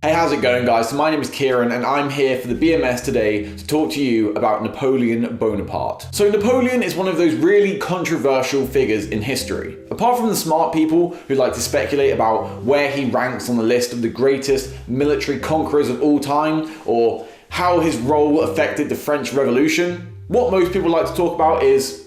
Hey, how's it going, guys? So my name is Kieran and I'm here for the BMS today to talk to you about Napoleon Bonaparte. So Napoleon is one of those really controversial figures in history. Apart from the smart people who like to speculate about where he ranks on the list of the greatest military conquerors of all time, or how his role affected the French Revolution, what most people like to talk about is,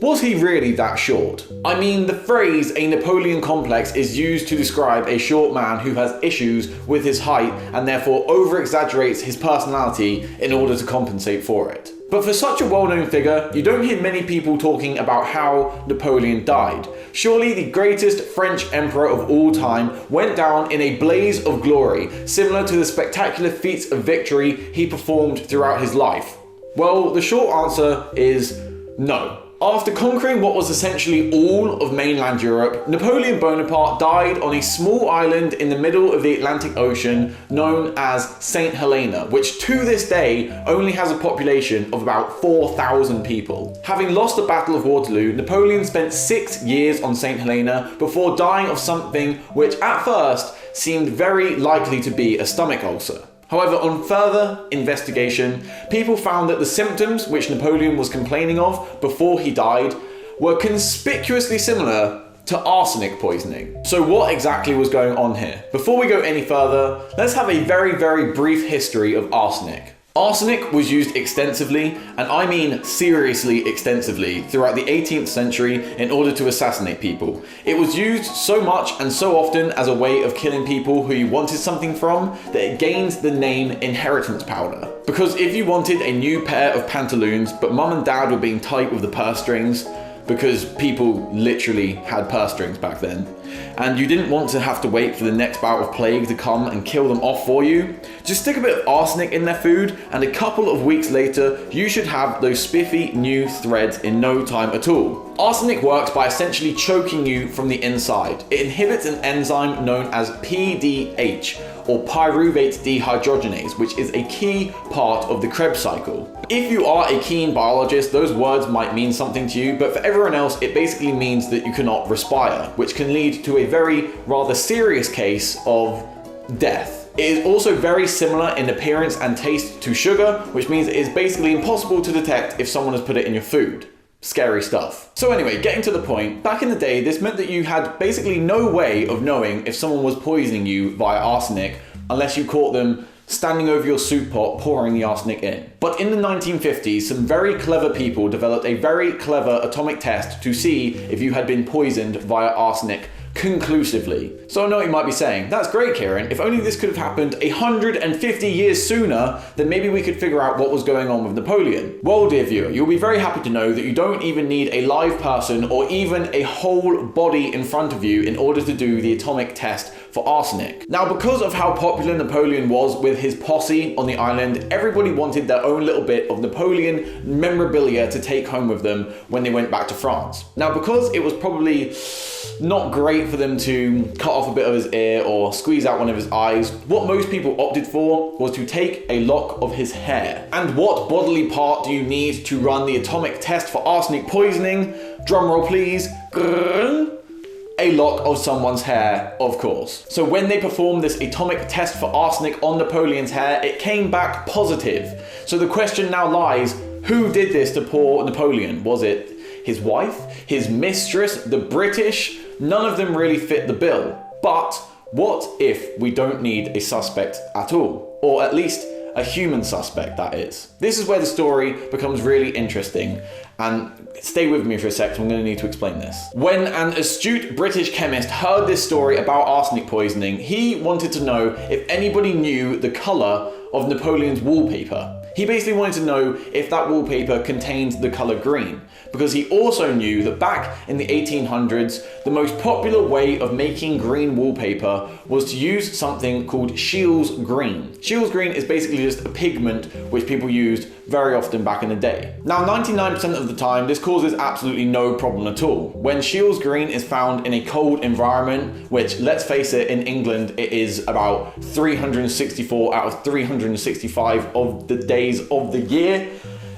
was he really that short? I mean, the phrase a Napoleon complex is used to describe a short man who has issues with his height and therefore over-exaggerates his personality in order to compensate for it. But for such a well-known figure, you don't hear many people talking about how Napoleon died. Surely the greatest French emperor of all time went down in a blaze of glory, similar to the spectacular feats of victory he performed throughout his life. Well, the short answer is no. After conquering what was essentially all of mainland Europe, Napoleon Bonaparte died on a small island in the middle of the Atlantic Ocean known as St. Helena, which to this day only has a population of about 4,000 people. Having lost the Battle of Waterloo, Napoleon spent 6 years on St. Helena before dying of something which at first seemed very likely to be a stomach ulcer. However, on further investigation, people found that the symptoms which Napoleon was complaining of before he died were conspicuously similar to arsenic poisoning. So what exactly was going on here? Before we go any further, let's have a very brief history of arsenic. Arsenic was used extensively, and I mean seriously extensively, throughout the 18th century in order to assassinate people. It was used so much and so often as a way of killing people who you wanted something from that it gained the name inheritance powder. Because if you wanted a new pair of pantaloons but mum and dad were being tight with the purse strings, because people literally had purse strings back then, and you didn't want to have to wait for the next bout of plague to come and kill them off for you, just stick a bit of arsenic in their food and a couple of weeks later you should have those spiffy new threads in no time at all. Arsenic works by essentially choking you from the inside. It inhibits an enzyme known as PDH, or pyruvate dehydrogenase, which is a key part of the Krebs cycle. If you are a keen biologist, those words might mean something to you, but for everyone else, it basically means that you cannot respire, which can lead to a very rather serious case of death. It is also very similar in appearance and taste to sugar, which means it is basically impossible to detect if someone has put it in your food. Scary stuff. So anyway, getting to the point, back in the day, this meant that you had basically no way of knowing if someone was poisoning you via arsenic unless you caught them standing over your soup pot pouring the arsenic in. But in the 1950s, some very clever people developed a very clever atomic test to see if you had been poisoned via arsenic conclusively. So I know what you might be saying, that's great, Kieran, if only this could have happened 150 years sooner, then maybe we could figure out what was going on with Napoleon. Well, dear viewer, you'll be very happy to know that you don't even need a live person or even a whole body in front of you in order to do the atomic test for arsenic. Now, because of how popular Napoleon was with his posse on the island, everybody wanted their own little bit of Napoleon memorabilia to take home with them when they went back to France. Now, because it was probably not great for them to cut off a bit of his ear or squeeze out one of his eyes, what most people opted for was to take a lock of his hair. And what bodily part do you need to run the atomic test for arsenic poisoning? Drumroll please. Grrr. A lock of someone's hair, of course. So when they performed this atomic test for arsenic on Napoleon's hair, it came back positive. So the question now lies, who did this to poor Napoleon? Was it his wife, his mistress, the British? None of them really fit the bill. But what if we don't need a suspect at all? Or at least a human suspect, that is. This is where the story becomes really interesting, and stay with me for a sec, I'm going to need to explain this. When an astute British chemist heard this story about arsenic poisoning, he wanted to know if anybody knew the colour of Napoleon's wallpaper. He basically wanted to know if that wallpaper contained the colour green, because he also knew that back in the 1800s, the most popular way of making green wallpaper was to use something called Scheels Green. Scheels Green is basically just a pigment which people used very often back in the day. Now, 99% of the time, this causes absolutely no problem at all. When Scheels Green is found in a cold environment, which, let's face it, in England, it is about 364 out of 365 of the days of the year,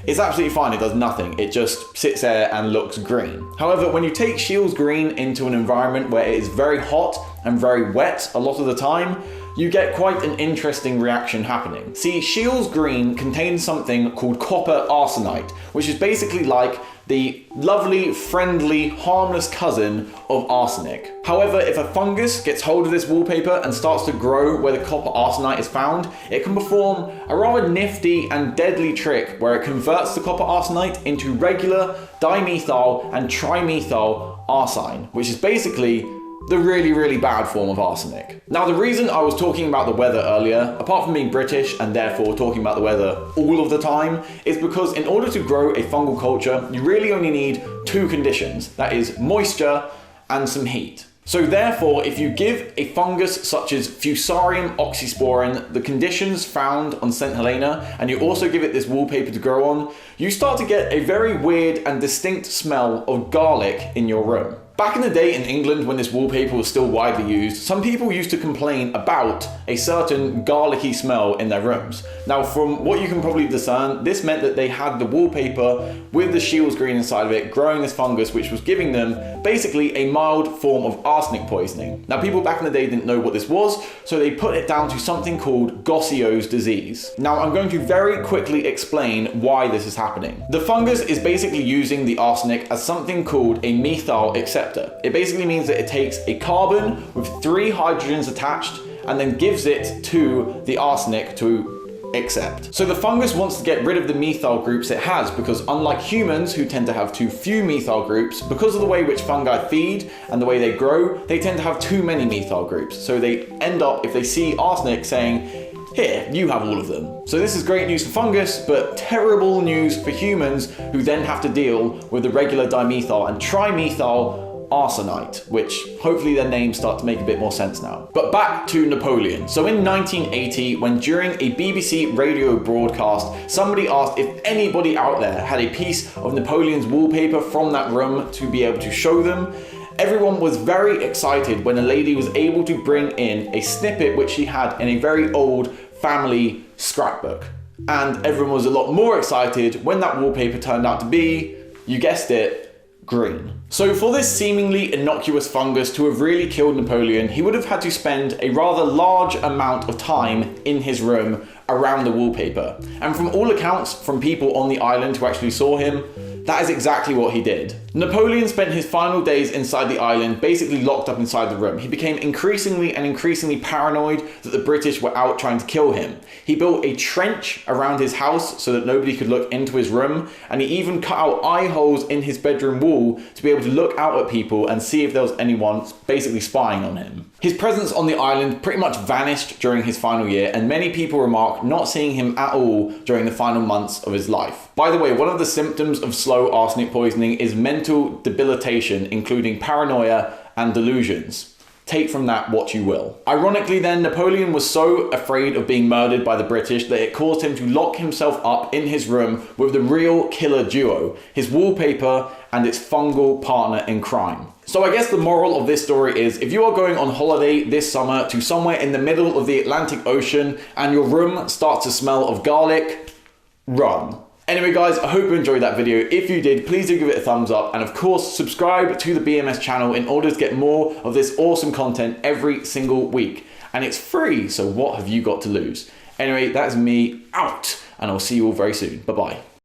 it's absolutely fine, it does nothing. It just sits there and looks green. However, when you take Scheels Green into an environment where it is very hot and very wet a lot of the time, you get quite an interesting reaction happening. See, Scheels Green contains something called copper arsenite, which is basically like the lovely, friendly, harmless cousin of arsenic. However, if a fungus gets hold of this wallpaper and starts to grow where the copper arsenite is found, it can perform a rather nifty and deadly trick where it converts the copper arsenite into regular dimethyl and trimethyl arsine, which is basically the really, really bad form of arsenic. Now, the reason I was talking about the weather earlier, apart from being British and therefore talking about the weather all of the time, is because in order to grow a fungal culture, you really only need two conditions. That is moisture and some heat. So therefore, if you give a fungus such as Fusarium oxysporin the conditions found on St. Helena, and you also give it this wallpaper to grow on, you start to get a very weird and distinct smell of garlic in your room. Back in the day in England, when this wallpaper was still widely used, some people used to complain about a certain garlicky smell in their rooms. Now, from what you can probably discern, this meant that they had the wallpaper with the Scheels Green inside of it, growing this fungus, which was giving them basically a mild form of arsenic poisoning. Now, people back in the day didn't know what this was, so they put it down to something called Gossiot's disease. Now, I'm going to very quickly explain why this is happening. The fungus is basically using the arsenic as something called a methyl acceptor. It basically means that it takes a carbon with 3 hydrogens attached and then gives it to the arsenic to accept. So the fungus wants to get rid of the methyl groups it has, because unlike humans who tend to have too few methyl groups, because of the way which fungi feed and the way they grow, they tend to have too many methyl groups. So they end up, if they see arsenic, saying, "Here, you have all of them." So this is great news for fungus, but terrible news for humans who then have to deal with the regular dimethyl and trimethyl arsenite, which hopefully their names start to make a bit more sense now. But back to Napoleon. So in 1980, when during a BBC radio broadcast, somebody asked if anybody out there had a piece of Napoleon's wallpaper from that room to be able to show them, everyone was very excited when a lady was able to bring in a snippet which she had in a very old family scrapbook. And everyone was a lot more excited when that wallpaper turned out to be, you guessed it, green. So for this seemingly innocuous fungus to have really killed Napoleon, he would have had to spend a rather large amount of time in his room around the wallpaper. And from all accounts, from people on the island who actually saw him, that is exactly what he did. Napoleon spent his final days inside the island, basically locked up inside the room. He became increasingly paranoid that the British were out trying to kill him. He built a trench around his house so that nobody could look into his room, and he even cut out eye holes in his bedroom wall to be able to look out at people and see if there was anyone basically spying on him. His presence on the island pretty much vanished during his final year, and many people remark not seeing him at all during the final months of his life. By the way, one of the symptoms of slow arsenic poisoning is mental debilitation, including paranoia and delusions. Take from that what you will. Ironically then, Napoleon was so afraid of being murdered by the British that it caused him to lock himself up in his room with the real killer duo, his wallpaper and its fungal partner in crime. So I guess the moral of this story is, if you are going on holiday this summer to somewhere in the middle of the Atlantic Ocean and your room starts to smell of garlic, run. Anyway guys, I hope you enjoyed that video. If you did, please do give it a thumbs up, and of course subscribe to the BMS channel in order to get more of this awesome content every single week. And it's free, so what have you got to lose? Anyway, that's me out, and I'll see you all very soon. Bye bye.